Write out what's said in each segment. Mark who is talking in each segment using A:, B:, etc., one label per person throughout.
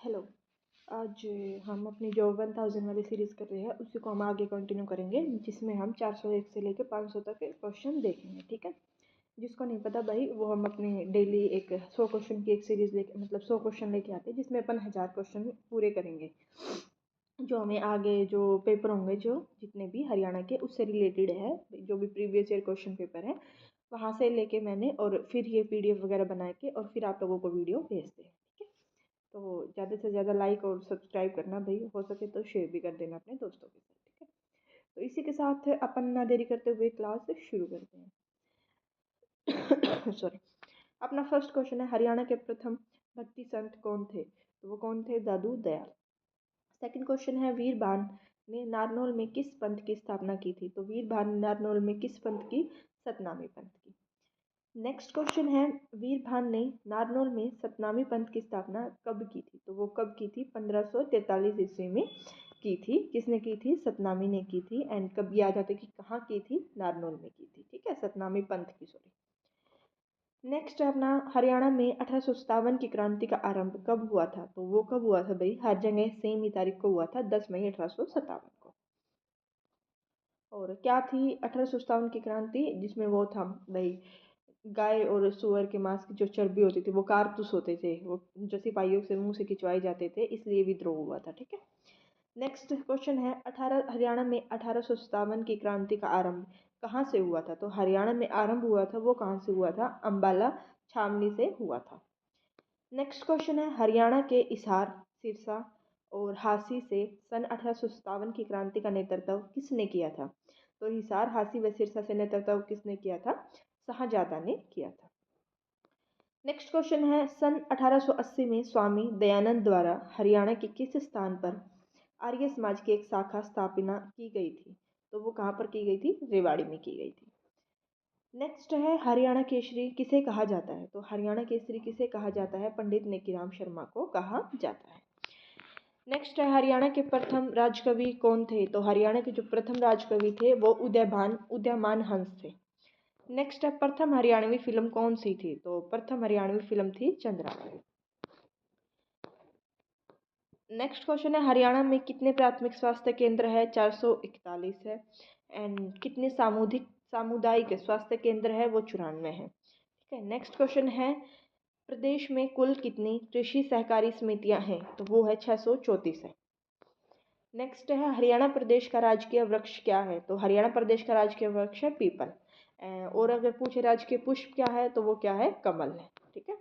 A: Hello. आज हम अपनी जो 1000 वाली सीरीज़ कर रहे हैं उसी को हम आगे कंटिन्यू करेंगे, जिसमें हम 401 से लेकर 500 तक के क्वेश्चन देखेंगे। ठीक है। जिसको नहीं पता भाई, वो हम अपने डेली एक 100 क्वेश्चन की एक सीरीज़ लेके, मतलब 100 क्वेश्चन लेके आते हैं, जिसमें अपन 1000 क्वेश्चन पूरे करेंगे। जो हमें आगे जो पेपर होंगे, जो जितने भी हरियाणा के, उससे रिलेटेड है, जो भी प्रीवियस ईयर क्वेश्चन पेपर है वहाँ से लेके मैंने, और फिर ये पीडीएफ वगैरह बना के और फिर आप लोगों को वीडियो भेजते हैं। ठीक है। तो ज़्यादा से ज़्यादा लाइक और सब्सक्राइब करना भाई, हो सके तो शेयर भी कर देना अपने दोस्तों के साथ। ठीक है। तो इसी के साथ अपन ना देरी करते हुए क्लास शुरू करते हैं। सॉरी। अपना फर्स्ट क्वेश्चन है, हरियाणा के प्रथम भक्ति संत कौन थे? तो वो कौन थे? दादू दयाल। सेकंड क्वेश्चन है, वीरभान ने नारनौल में किस पंथ की स्थापना की थी? तो वीरभान ने नारनौल में किस पंथ की? सतनामी पंथ की। नेक्स्ट क्वेश्चन है, वीरभान ने नारनौल में सतनामी पंथ की स्थापना कब की थी? तो वो कब की थी? 1543 ईस्वी में की थी। किसने की थी? सतनामी ने की थी। एंड कब, याद आता है कि कहाँ की थी? नारनौल में की थी। ठीक है, सतनामी पंथ की, सॉरी। नेक्स्ट है अपना, हरियाणा में 1857 की क्रांति का आरंभ कब हुआ था? तो वो कब हुआ था भाई? हर जगह सेम ही तारीख को हुआ था, 10 मई 1857 को। और क्या थी 1857 की क्रांति? जिसमें वो था भाई, गाय और सुअर के मांस की जो चर्बी होती थी, वो कारतूस होते थे, वो जो सिपाहियों से मुंह से खिंचवाए जाते थे, इसलिए विद्रोह हुआ था। ठीक है। नेक्स्ट क्वेश्चन है, हरियाणा में 1857 की क्रांति का आरंभ कहाँ से हुआ था? तो हरियाणा में आरंभ हुआ था, वो कहाँ से हुआ था? अंबाला छावनी से हुआ था। नेक्स्ट क्वेश्चन है, हरियाणा के हिसार, सिरसा और हांसी से सन 1857 की क्रांति का नेतृत्व किसने किया था? तो हिसार, हांसी व सिरसा से नेतृत्व किसने किया था? शाहजादा ने किया था। नेक्स्ट क्वेश्चन है, सन 1880 में स्वामी दयानंद द्वारा हरियाणा के किस स्थान पर आर्य समाज की एक शाखा स्थापना की गई थी? तो वो कहाँ पर की गई थी? रेवाड़ी में की गई थी। नेक्स्ट है, हरियाणा केसरी किसे कहा जाता है? तो हरियाणा केसरी किसे कहा जाता है? पंडित नेकीराम शर्मा को कहा जाता है। नेक्स्ट है, हरियाणा के प्रथम राजकवि कौन थे? तो हरियाणा के जो प्रथम राजकवि थे वो उदयमान हंस थे। नेक्स्ट है, प्रथम हरियाणवी फिल्म कौन सी थी? तो प्रथम हरियाणवी फिल्म थी चंद्रावली। नेक्स्ट क्वेश्चन है, हरियाणा में कितने प्राथमिक स्वास्थ्य केंद्र है? 441 है। एंड कितने सामुदायिक स्वास्थ्य केंद्र है? वो 94 है। ठीक है। नेक्स्ट क्वेश्चन है, प्रदेश में कुल कितनी कृषि सहकारी समितियां हैं? तो वो है 634 है। नेक्स्ट है, हरियाणा प्रदेश का राजकीय वृक्ष क्या है? तो हरियाणा प्रदेश का राजकीय वृक्ष है पीपल। और अगर पूछे राजकीय पुष्प क्या है, तो वो क्या है? कमल है। ठीक है।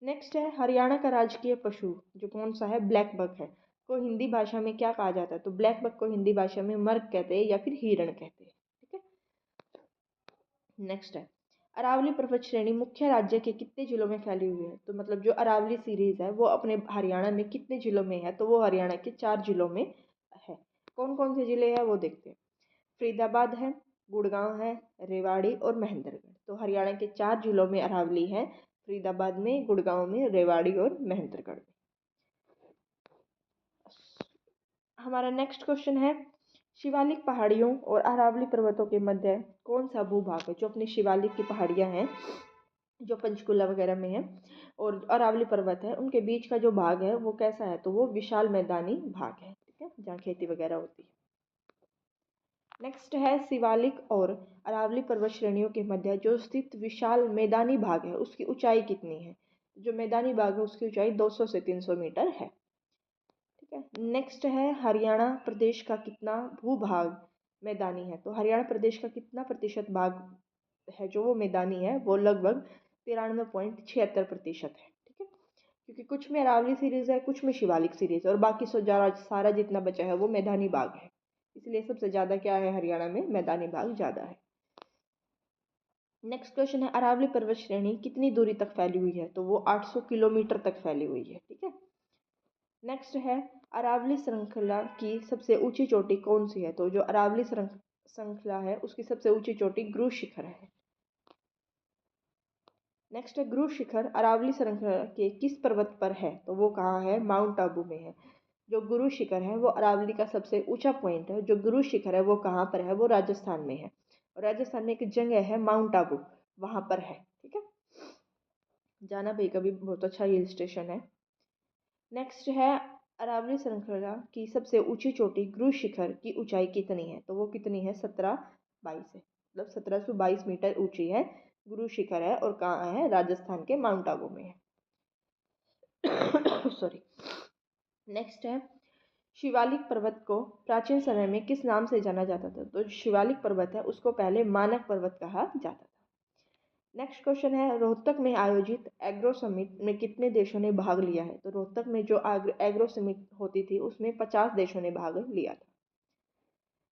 A: नेक्स्ट है, हरियाणा का राजकीय पशु जो कौन सा है? ब्लैक बक है। को हिंदी भाषा में क्या कहा जाता है? तो ब्लैक बक को हिंदी भाषा में मर्ग कहते हैं या फिर हिरण कहते हैं। ठीक है। नेक्स्ट है, अरावली पर्वत श्रेणी मुख्य राज्य के कितने जिलों में फैली हुई है? तो मतलब जो अरावली सीरीज है वो अपने हरियाणा में कितने जिलों में है? तो वो हरियाणा के 4 जिलों में है। कौन कौन से जिले हैं वो देखते हैं। फरीदाबाद है, गुड़गांव है, रेवाड़ी और महेंद्रगढ़। तो हरियाणा के 4 जिलों में अरावली है, फरीदाबाद में, गुड़गांव में, रेवाड़ी और महेंद्रगढ़ में। हमारा नेक्स्ट क्वेश्चन है, शिवालिक पहाड़ियों और अरावली पर्वतों के मध्य कौन सा भूभाग है? जो अपनी शिवालिक की पहाड़ियाँ हैं, जो पंचकुला वगैरह में है, और अरावली पर्वत है, उनके बीच का जो भाग है वो कैसा है? तो वो विशाल मैदानी भाग है। ठीक है, जहाँ खेती वगैरह होती है। नेक्स्ट है, शिवालिक और अरावली पर्वत श्रेणियों के मध्य जो स्थित विशाल मैदानी भाग है उसकी ऊंचाई कितनी है? जो मैदानी भाग है उसकी ऊंचाई 200 से 300 मीटर है। ठीक है। नेक्स्ट है, हरियाणा प्रदेश का कितना भूभाग मैदानी है? तो हरियाणा प्रदेश का कितना प्रतिशत भाग है जो वो मैदानी है? वो लगभग 93.76% है। ठीक है। क्योंकि कुछ में अरावली सीरीज है, कुछ में शिवालिक सीरीज है, और बाकी सारा जितना बचा है वो मैदानी भाग है। इसलिए सबसे ज़्यादा क्या है? हरियाणा में मैदानी भाग ज़्यादा है। नेक्स्ट क्वेश्चन है, अरावली पर्वत श्रेणी कितनी दूरी तक फैली हुई है? तो वो 800 किलोमीटर तक फैली हुई है। ठीक है। नेक्स्ट है, अरावली श्रृंखला की सबसे ऊंची चोटी कौन सी है? तो जो अरावली श्रृंखला है उसकी सबसे ऊंची चोटी गुरु शिखर है। नेक्स्ट है, गुरु शिखर अरावली श्रृंखला के किस पर्वत पर है? तो वो कहाँ है? माउंट आबू में है। जो गुरु शिखर है वो अरावली का सबसे ऊंचा पॉइंट है। जो गुरु शिखर है वो कहाँ पर है? वो राजस्थान में है। और राजस्थान में एक जगह है माउंट आबू, वहाँ पर है। ठीक है, जाना भाई कभी, बहुत अच्छा हिल स्टेशन है। नेक्स्ट है अरावली श्रृंखला की सबसे ऊंची चोटी गुरु शिखर की ऊंचाई कितनी है? तो वो कितनी है? 1722 है, मतलब 1722 मीटर ऊंची है, गुरु शिखर है और कहाँ है? राजस्थान के माउंट आबू में है। सॉरी। नेक्स्ट है शिवालिक पर्वत को प्राचीन समय में किस नाम से जाना जाता था? तो शिवालिक पर्वत है उसको पहले मानक पर्वत कहा जाता था। नेक्स्ट क्वेश्चन है रोहतक में आयोजित एग्रो समिट में कितने देशों ने भाग लिया है? तो रोहतक में जो एग्रो समिट होती थी उसमें 50 देशों ने भाग लिया था।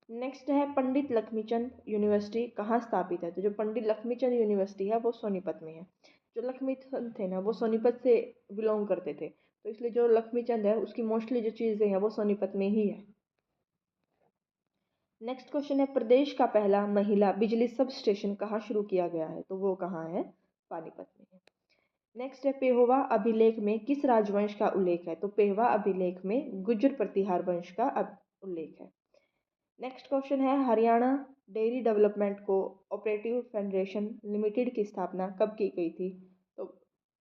A: नेक्स्ट है पंडित लक्ष्मीचंद यूनिवर्सिटी कहाँ स्थापित है? तो जो पंडित लक्ष्मीचंद यूनिवर्सिटी है वो सोनीपत में है। जो लक्ष्मीचंद थे ना वो सोनीपत से बिलोंग करते थे, तो इसलिए जो लक्ष्मीचंद है उसकी मोस्टली जो चीज़ें हैं वो सोनीपत में ही है। नेक्स्ट क्वेश्चन है प्रदेश का पहला महिला बिजली सब स्टेशन कहाँ शुरू किया गया है? तो वो कहाँ है? पानीपत में है। नेक्स्ट है पेहोवा अभिलेख में किस राजवंश का उल्लेख है? तो पेहोवा अभिलेख में गुर्जर प्रतिहार वंश का उल्लेख है। नेक्स्ट क्वेश्चन है Haryana dairy development co operative federation limited की स्थापना कब की गई थी? तो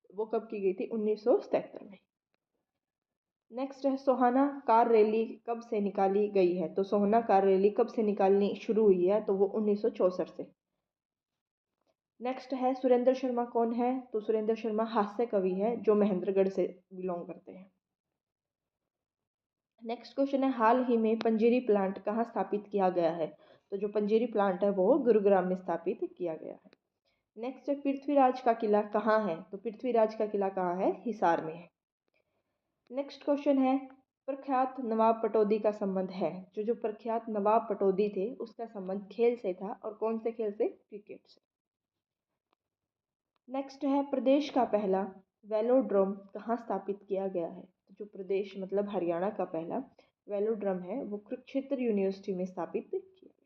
A: वो कब की गई थी? 1977 में। नेक्स्ट है सोहाना कार रैली कब से निकाली गई है? तो सोहाना कार रैली कब से निकालनी शुरू हुई है? तो वो 1964 से। नेक्स्ट है सुरेंद्र शर्मा कौन है? तो सुरेंद्र शर्मा हास्य कवि है जो महेंद्रगढ़ से बिलोंग करते हैं। नेक्स्ट क्वेश्चन है हाल ही में पंजीरी प्लांट कहाँ स्थापित किया गया है? तो जो पंजीरी प्लांट है वो गुरुग्राम में स्थापित किया गया है। नेक्स्ट है पृथ्वीराज का किला कहाँ है? तो पृथ्वीराज का किला कहाँ है? हिसार में है। नेक्स्ट क्वेश्चन है प्रख्यात नवाब पटौदी का संबंध है? जो प्रख्यात नवाब पटौदी थे उसका संबंध खेल से था, और कौन से खेल से? क्रिकेट से। नेक्स्ट है प्रदेश का पहला वेलोड्रोम कहाँ स्थापित किया गया है? जो प्रदेश मतलब हरियाणा का पहला वेलोड्रोम है वो कुरुक्षेत्र यूनिवर्सिटी में स्थापित किया गया है।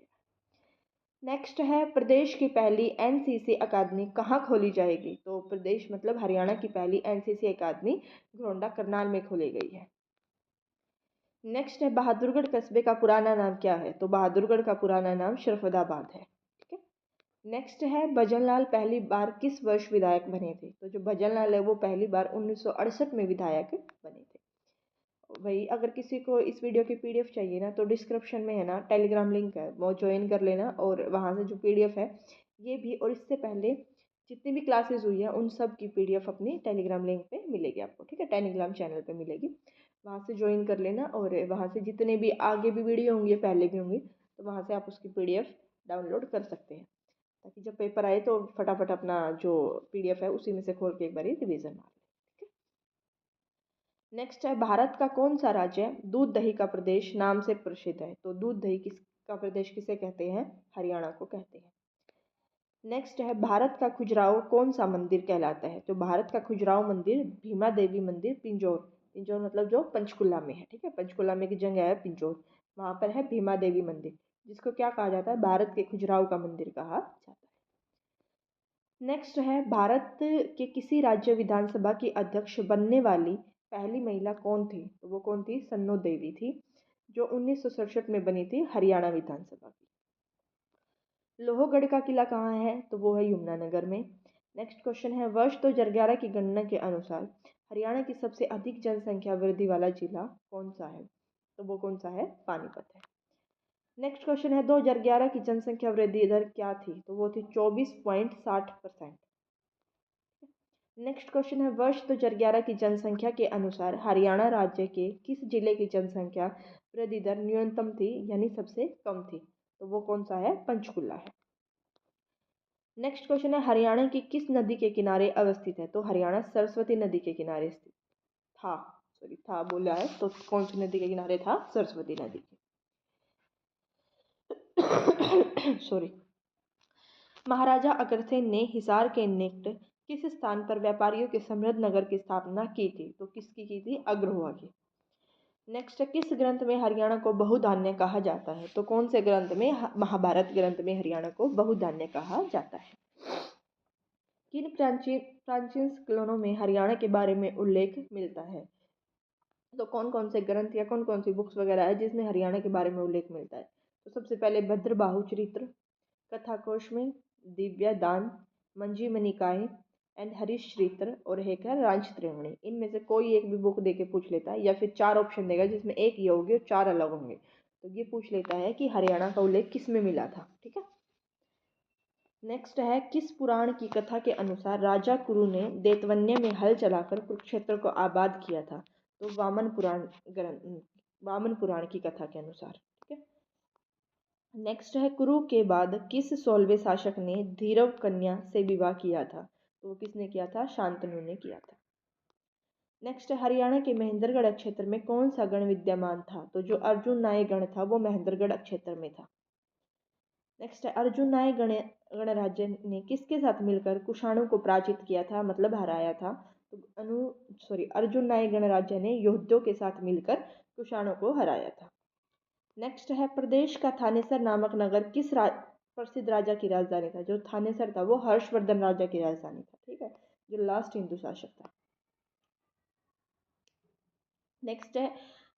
A: नेक्स्ट है प्रदेश की पहली एनसीसी अकादमी कहाँ खोली जाएगी? तो प्रदेश मतलब हरियाणा की पहली एनसीसी अकादमी घरोंडा करनाल में खोली गई है। नेक्स्ट है बहादुरगढ़ कस्बे का पुराना नाम क्या है? तो बहादुरगढ़ का पुराना नाम शरफदाबाद है। ठीक है। नेक्स्ट है भजनलाल पहली बार किस वर्ष विधायक बने थे? तो जो भजनलाल है वो पहली बार 1968 में विधायक बने थे। वही अगर किसी को इस वीडियो की पीडीएफ चाहिए ना तो डिस्क्रिप्शन में है ना टेलीग्राम लिंक है, वो ज्वाइन कर लेना, और वहाँ से जो पीडीएफ है ये भी और इससे पहले जितनी भी क्लासेस हुई है उन सब की पीडीएफ अपनी टेलीग्राम लिंक पे मिलेगी आपको। ठीक है, टेलीग्राम चैनल पे मिलेगी, वहाँ से ज्वाइन कर लेना, और वहाँ से जितने भी आगे भी वीडियो होंगे पहले भी होंगी तो वहाँ से आप उसकी पीडीएफ डाउनलोड कर सकते हैं, ताकि जब पेपर आए तो फटाफट अपना जो पीडीएफ है उसी में से खोल के एक बार रिविजन मार लें। नेक्स्ट है भारत का कौन सा राज्य दूध दही का प्रदेश नाम से प्रसिद्ध है? तो दूध दही किसका प्रदेश किसे कहते हैं? हरियाणा को कहते हैं। नेक्स्ट है भारत का खजुराहो कौन सा मंदिर कहलाता है? तो भारत का खजुराहो मंदिर भीमा देवी मंदिर पिंजौर, पिंजौर मतलब जो पंचकुला में है। ठीक है, पंचकुला में की जगह है पिंजौर, वहाँ पर है भीमा देवी मंदिर, जिसको क्या कहा जाता है? भारत के खजुराहो का मंदिर कहा जाता है। नेक्स्ट है भारत के किसी राज्य विधानसभा की अध्यक्ष बनने वाली पहली महिला कौन थी? तो वो कौन थी? सन्नो देवी थी, जो 1967 में बनी थी हरियाणा विधानसभा की। लोहगढ़ का किला कहाँ है? तो वो है यमुनानगर में। नेक्स्ट क्वेश्चन है वर्ष 2011 की गणना के अनुसार हरियाणा की सबसे अधिक जनसंख्या वृद्धि वाला जिला कौन सा है? तो वो कौन सा है? पानीपत है। नेक्स्ट क्वेश्चन है 2011 की जनसंख्या वृद्धि दर क्या थी? तो वो थी 24.60%। नेक्स्ट क्वेश्चन है वर्ष 2011 की जनसंख्या के अनुसार हरियाणा राज्य के किस जिले की जनसंख्या वृद्धि दर न्यूनतम थी, यानी सबसे कम थी? तो वो कौन सा है? पंचकुला है। नेक्स्ट क्वेश्चन है हरियाणा की किस नदी के किनारे अवस्थित है? तो हरियाणा सरस्वती नदी के किनारे स्थित था, सॉरी था बोला है, तो कौन सी नदी के किनारे था? सरस्वती नदी के। सॉरी। महाराजा अग्रसेन ने हिसार के निकट किस स्थान पर व्यापारियों के समृद्ध नगर की स्थापना की थी? तो किसकी की थी? अग्रहुआ की। नेक्स्ट है किस ग्रंथ में हरियाणा को बहुधान्य कहा जाता है? तो कौन से ग्रंथ में? महाभारत ग्रंथ में हरियाणा को बहुधान्य कहा जाता है। किन प्राचीन प्राचीन स्कूलों में हरियाणा के बारे में उल्लेख मिलता है? तो कौन कौन से ग्रंथ या कौन कौन सी बुक्स वगैरह है जिसमें हरियाणा के बारे में उल्लेख मिलता है? तो सबसे पहले भद्रबाहु चरित्र, कथाकोश में दिव्या दान, मंजीमणि निकाय, एंड हरीश श्रीधर और एक है रांच त्रिवेणी। इनमें से कोई एक भी बुक दे के पूछ लेता है या फिर 4 ऑप्शन देगा जिसमें एक ये होगी और 4 अलग होंगे, तो ये पूछ लेता है कि हरियाणा का उल्लेख किस में मिला था। ठीक है। नेक्स्ट है, किस पुराण की कथा के अनुसार राजा कुरु ने देवतवन्य में हल चलाकर कुरुक्षेत्र को आबाद किया था? तो वामन पुराण की कथा के अनुसार। ठीक है। नेक्स्ट है, कुरु के बाद किस 16वें शासक ने धीरव कन्या से विवाह किया था? तो वो किसने किया था? शांतनु ने किया था। नेक्स्ट है, हरियाणा के महेंद्रगढ़ क्षेत्र में कौन सा गण विद्यमान था? तो जो अर्जुन नाय गण था वो महेंद्रगढ़ क्षेत्र में था। नेक्स्ट है, अर्जुन नाय गणराज्य ने किसके साथ मिलकर कुषाणों को पराजित किया था, मतलब हराया था? तो अर्जुन नाय गणराज्य ने योद्धों के साथ मिलकर कुषाणों को हराया था। नेक्स्ट है, प्रदेश का थानेसर नामक नगर किस प्रसिद्ध राजा की राजधानी था? जो थानेसर था वो हर्षवर्धन राजा की राजधानी था। ठीक है, जो लास्ट हिंदू शासक था। नेक्स्ट है,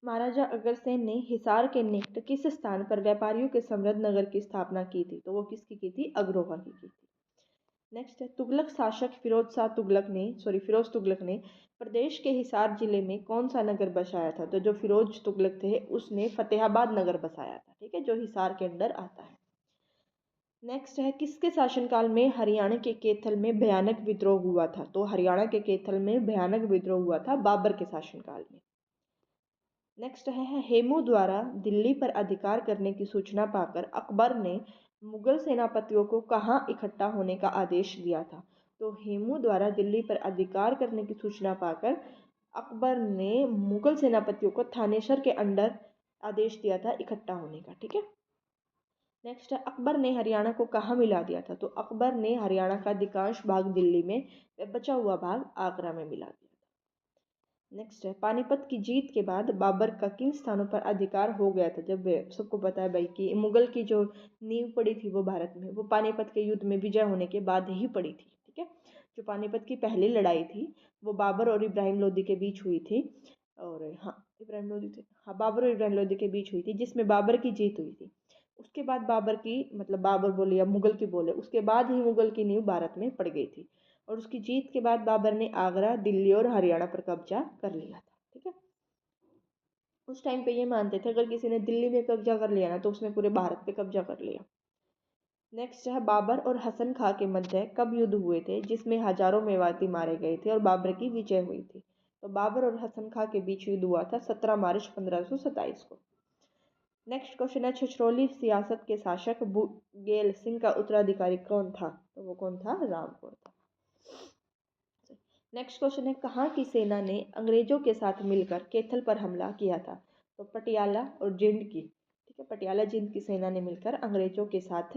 A: महाराजा अग्रसेन ने हिसार के निकट किस स्थान पर व्यापारियों के समृद्ध नगर की स्थापना की थी? तो वो किसकी की थी? अग्रोहा की थी। नेक्स्ट है, तुगलक शासक फिरोज तुगलक ने प्रदेश के हिसार जिले में कौन सा नगर बसाया था? तो जो फिरोज तुगलक थे उसने फतेहाबाद नगर बसाया था। ठीक है, जो हिसार के अंदर आता है। नेक्स्ट है, किसके शासनकाल में हरियाणा के कैथल में भयानक विद्रोह हुआ था? तो हरियाणा के कैथल में भयानक विद्रोह हुआ था बाबर के शासनकाल में। नेक्स्ट है, हेमू द्वारा दिल्ली पर अधिकार करने की सूचना पाकर अकबर ने मुगल सेनापतियों को कहाँ इकट्ठा होने का आदेश दिया था? तो हेमू द्वारा दिल्ली पर अधिकार करने की सूचना पाकर अकबर ने मुगल सेनापतियों को थानेसर के अंडर आदेश दिया था इकट्ठा होने का। ठीक है। नेक्स्ट है, अकबर ने हरियाणा को कहाँ मिला दिया था? तो अकबर ने हरियाणा का अधिकांश भाग दिल्ली में, बचा हुआ भाग आगरा में मिला दिया था। नेक्स्ट है, पानीपत की जीत के बाद बाबर का किन स्थानों पर अधिकार हो गया था? जब सबको पता है भाई कि मुगल की जो नींव पड़ी थी वो भारत में, वो पानीपत के युद्ध में विजय होने के बाद ही पड़ी थी। ठीक है। जो पानीपत की पहली लड़ाई थी वो बाबर और इब्राहिम लोदी के बीच हुई थी। और बाबर और इब्राहिम लोदी के बीच हुई थी, जिसमें बाबर की जीत हुई थी। उसके बाद बाबर बोले या मुगल की बोले, उसके बाद ही मुगल की नींव भारत में पड़ गई थी। और उसकी जीत के बाद बाबर ने आगरा, दिल्ली और हरियाणा पर कब्जा कर लिया था। ठीक है। उस टाइम पे ये मानते थे अगर किसी ने दिल्ली में कब्जा कर लिया ना तो उसने पूरे भारत पे कब्जा कर लिया। नेक्स्ट है, बाबर और हसन खां के मध्य कब युद्ध हुए थे जिसमें हजारों मेवाती मारे गए थे और बाबर की विजय हुई थी? तो बाबर और हसन खां के बीच युद्ध हुआ था 17 मार्च 1527 को। नेक्स्ट क्वेश्चन है, छछरौली सियासत के शासक बुगेल सिंह का उत्तराधिकारी कौन था? तो वो कौन था? रामपुर था। नेक्स्ट क्वेश्चन है, कहाँ की सेना ने अंग्रेजों के साथ मिलकर कैथल पर हमला किया था? तो पटियाला और जिंद की। ठीक है, पटियाला जिंद की सेना ने मिलकर अंग्रेजों के साथ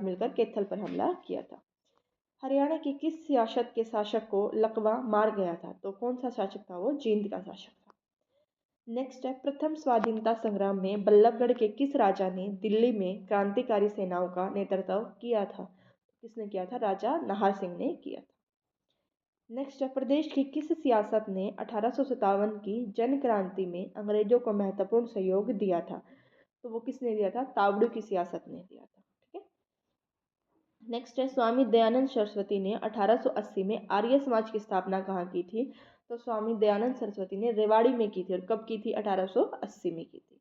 A: मिलकर कैथल पर हमला किया था। हरियाणा की किस सियासत के शासक को लकवा मार गया था? तो कौन सा शासक था? वो जिंद का शासक था। नेक्स्ट है, प्रथम स्वाधीनता संग्राम में बल्लभगढ़ के किस राजा ने दिल्ली में क्रांतिकारी सेनाओं का नेतृत्व किया था? किसने किया था? राजा नाहर सिंह ने किया था। नेक्स्ट है, प्रदेश की किस सियासत ने 1857 की जन क्रांति में अंग्रेजों को महत्वपूर्ण सहयोग दिया था? तो वो किसने दिया था? तावड़ू की सियासत ने दिया था। ठीक है। नेक्स्ट है, स्वामी दयानंद सरस्वती ने 1880 में आर्य समाज की स्थापना कहाँ की थी? तो स्वामी दयानंद सरस्वती ने रेवाड़ी में की थी। और कब की थी? 1880 में की थी।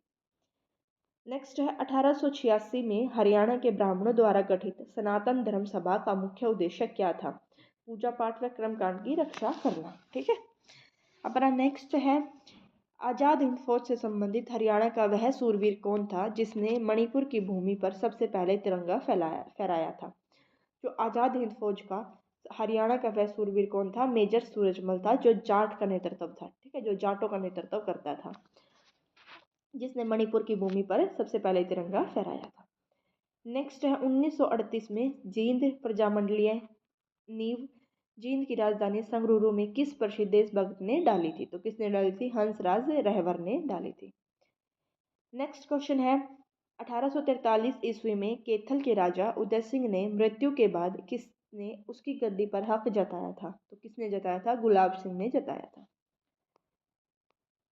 A: नेक्स्ट है, 1886 में हरियाणा के ब्राह्मणों द्वारा गठित सनातन धर्म सभा का मुख्य उद्देश्य क्या था? पूजा पाठ व कर्मकांड की रक्षा करना। ठीक है। अपना नेक्स्ट है, आज़ाद हिंद फौज से संबंधित हरियाणा का वह सूरवीर कौन था जिसने मणिपुर की भूमि पर सबसे पहले तिरंगा फहराया था? जो आज़ाद हिंद फौज का हरियाणा का वह सूरवीर कौन था? मेजर सूरजमल था, जो जाट का नेतृत्व था। ठीक है, जो जाटों का नेतृत्व करता था, जिसने मणिपुर की भूमि पर सबसे पहले तिरंगा फहराया था। नेक्स्ट है, 1938 में जींद प्रजामंडलीय नींव जींद की राजधानी संगरूर में किस प्रसिद्ध देशभक्त ने डाली थी? तो किसने डाली थी? हंसराज रहवर ने डाली थी। नेक्स्ट क्वेश्चन है, 1843 ईस्वी में कैथल के राजा उदय सिंह ने मृत्यु के बाद किसने उसकी गद्दी पर हक जताया था? तो किसने जताया था? गुलाब सिंह ने जताया था।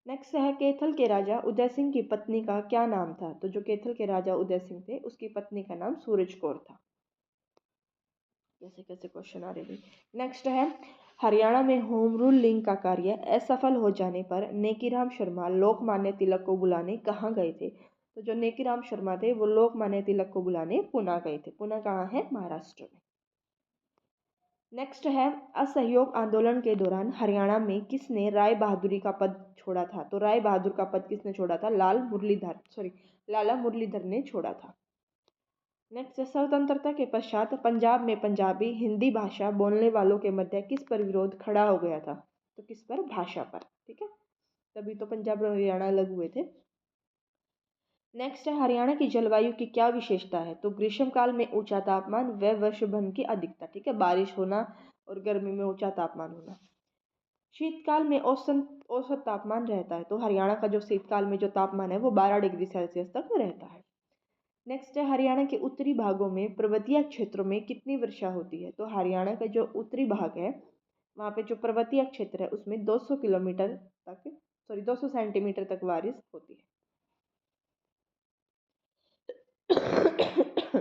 A: नेक्स्ट है, कैथल के राजा उदय सिंह की पत्नी का क्या नाम था? तो जो कैथल के राजा उदय सिंह थे उसकी पत्नी का नाम सूरज कौर था। कैसे कैसे क्वेश्चन आ रहे भाई। नेक्स्ट है, हरियाणा में होम रूल लिंक का कार्य असफल हो जाने पर नेकीराम शर्मा लोकमान्य तिलक को बुलाने कहाँ गए थे? तो जो नेकीराम शर्मा थे वो लोकमान्य तिलक को बुलाने पुणे गए थे। पुणे कहाँ है? महाराष्ट्र में। नेक्स्ट है, असहयोग आंदोलन के दौरान हरियाणा में किसने राय बहादुरी का पद छोड़ा था? तो राय बहादुर का पद किसने छोड़ा था? लाला मुरलीधर ने छोड़ा था। नेक्स्ट है, स्वतंत्रता के पश्चात पंजाब में पंजाबी हिंदी भाषा बोलने वालों के मध्य किस पर विरोध खड़ा हो गया था? तो किस पर? भाषा पर। ठीक है, तभी तो पंजाब और हरियाणा अलग हुए थे। नेक्स्ट है, हरियाणा की जलवायु की क्या विशेषता है? तो ग्रीष्मकाल में ऊंचा तापमान व वर्षभर की अधिकता। ठीक है, बारिश होना और गर्मी में ऊंचा तापमान होना। शीतकाल में औसत तापमान रहता है। तो हरियाणा का जो शीतकाल में जो तापमान है वो 12 डिग्री सेल्सियस तक रहता है। नेक्स्ट है, हरियाणा के उत्तरी भागों में पर्वतीय क्षेत्रों में कितनी वर्षा होती है? तो हरियाणा का जो उत्तरी भाग है वहाँ पे जो पर्वतीय क्षेत्र है उसमें 200 सेंटीमीटर तक बारिश होती है।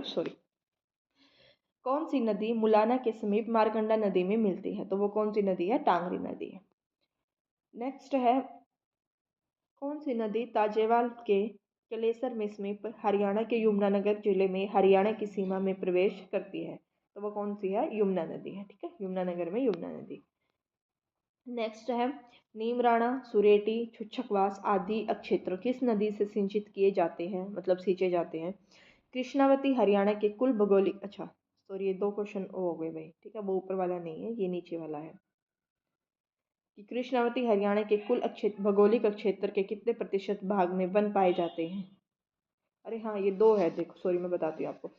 A: सॉरी। कौन सी नदी मुलाना के समीप मारकंडा नदी में मिलती है? तो वो कौन सी नदी है? टांगरी नदी है। नेक्स्ट है, कौन सी नदी ताजेवाल के कलेसर में समीप हरियाणा के यमुनानगर जिले में हरियाणा की सीमा में प्रवेश करती है? तो वो कौन सी है? यमुना नदी है। ठीक है, यमुनानगर में यमुना नदी। नेक्स्ट है, नीमराणा, सुरेटी, छुच्छकवास आदि क्षेत्र किस नदी से सिंचित किए जाते हैं, मतलब सींचे जाते हैं? कृष्णावती हरियाणा के कुल भौगोलिक, अच्छा सॉरी ये दो क्वेश्चन हो गए भाई। ठीक है, वो ऊपर वाला नहीं है, ये नीचे वाला है कि कृष्णावती हरियाणा के कुल भौगोलिक क्षेत्र के कितने प्रतिशत भाग में वन पाए जाते हैं? अरे हाँ, ये दो है, देखो सॉरी मैं बताती हूँ आपको।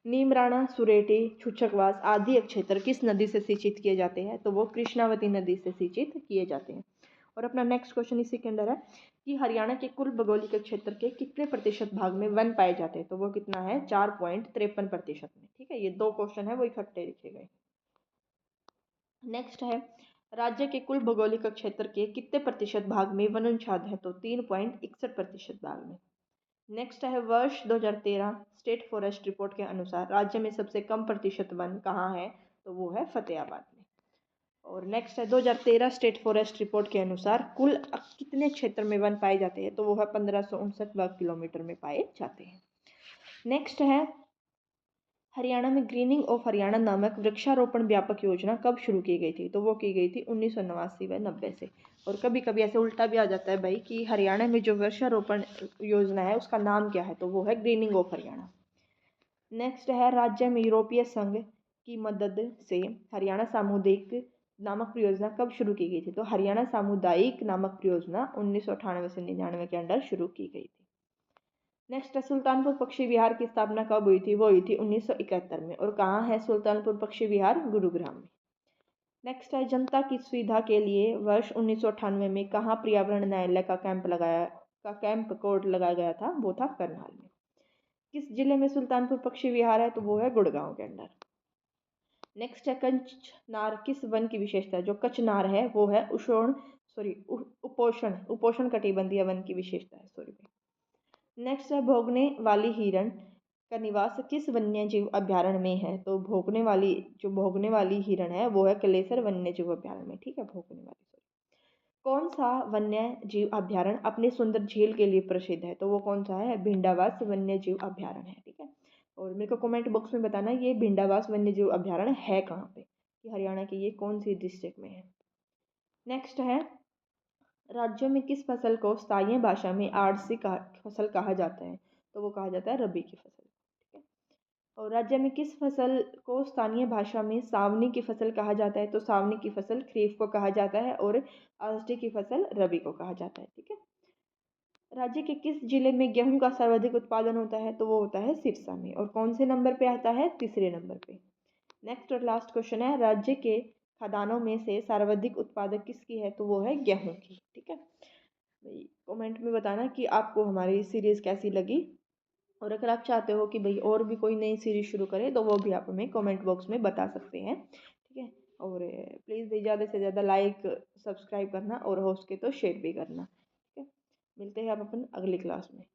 A: नीमराणा, सुरेटी, छुच्छकवास आदि क्षेत्र किस नदी से सिंचित किए जाते हैं? तो वो कृष्णावती नदी से सिंचित किए जाते हैं। और अपना नेक्स्ट क्वेश्चन इसी के अंदर है कि हरियाणा के कुल भौगोलिक क्षेत्र के कितने प्रतिशत भाग में वन पाए जाते हैं? तो वो कितना है? 4.53% में। ठीक है, ये दो क्वेश्चन है वो इकट्ठे लिखे गए। नेक्स्ट है, राज्य के कुल भौगोलिक क्षेत्र के कितने प्रतिशत भाग में वनाच्छाद है? तो 3.61% भाग में। नेक्स्ट है, वर्ष 2013 स्टेट फॉरेस्ट रिपोर्ट के अनुसार राज्य में सबसे कम प्रतिशत वन कहाँ है? तो वो है फतेहाबाद में। और नेक्स्ट है, 2013 स्टेट फॉरेस्ट रिपोर्ट के अनुसार कुल कितने क्षेत्र में वन पाए जाते हैं? तो वो है 1559 वर्ग किलोमीटर में पाए जाते हैं। नेक्स्ट है, हरियाणा में ग्रीनिंग ऑफ हरियाणा नामक वृक्षारोपण व्यापक योजना कब शुरू की गई थी? तो वो की गई थी 1989 व 90 से। और कभी कभी ऐसे उल्टा भी आ जाता है भाई कि हरियाणा में जो वृक्षारोपण योजना है उसका नाम क्या है? तो वो है ग्रीनिंग ऑफ हरियाणा। नेक्स्ट है, राज्य में यूरोपीय संघ की मदद से हरियाणा सामुदायिक नामक परियोजना कब शुरू की गई थी? तो हरियाणा सामुदायिक नामक परियोजना 1998 से 99 के अंडर शुरू की गई थी। नेक्स्ट है, सुल्तानपुर पक्षी विहार की स्थापना कब हुई थी? वो हुई थी 1971 में। और कहाँ है सुल्तानपुर पक्षी विहार? गुरुग्राम में। नेक्स्ट है, जनता की सुविधा के लिए वर्ष 1998 में कहाँ पर्यावरण न्यायालय का कैंप कोर्ट लगाया गया था? वो था करनाल में। किस जिले में सुल्तानपुर पक्षी विहार है? तो वो है गुड़गांव के अंदर। नेक्स्ट है, कचनार किस वन की विशेषता है? जो कचनार है वो है उपोषण कटिबंधीय वन की विशेषता है। सॉरी। नेक्स्ट है, भोगने वाली हिरण का निवास किस वन्य जीव अभ्यारण्य में है? तो भोगने वाली हिरण है वो है कलेसर वन्य जीव अभ्यारण्य में। ठीक है, भोगने वाली। कौन सा वन्य जीव अभ्यारण्य अपने सुंदर झील के लिए प्रसिद्ध है? तो वो कौन सा है? भिंडावास वन्य जीव अभ्यारण्य है। ठीक है, और मेरे को कमेंट बॉक्स में बताना ये भिंडावास वन्य जीव अभ्यारण्य है कहाँ पे, कि हरियाणा के ये कौन सी डिस्ट्रिक्ट में है। नेक्स्ट है, राज्यों में किस फसल को स्थानीय भाषा में आड़सी फसल कहा जाता है? तो वो कहा जाता है रबी की फसल। ठीक है, और राज्य में किस फसल को स्थानीय भाषा में सावनी की फसल कहा जाता है? तो सावनी की फसल खरीफ को कहा जाता है और आषाढ़ी की फसल रबी को कहा जाता है। ठीक है, राज्य के किस जिले में गेहूं का सर्वाधिक उत्पादन होता है? तो वो होता है सिरसा में। और कौन से नंबर पे आता है? तीसरे नंबर पे। नेक्स्ट और लास्ट क्वेश्चन है, राज्य के खदानों में से सर्वाधिक उत्पादक किसकी है? तो वो है गेहूं की। ठीक है भाई, कमेंट में बताना कि आपको हमारी सीरीज़ कैसी लगी। और अगर आप चाहते हो कि भाई और भी कोई नई सीरीज़ शुरू करें तो वो भी आप हमें कमेंट बॉक्स में बता सकते हैं। ठीक है, और प्लीज़ भाई ज़्यादा से ज़्यादा लाइक सब्सक्राइब करना और हो सके तो शेयर भी करना। ठीक है, मिलते हैं आप अपन अगली क्लास में।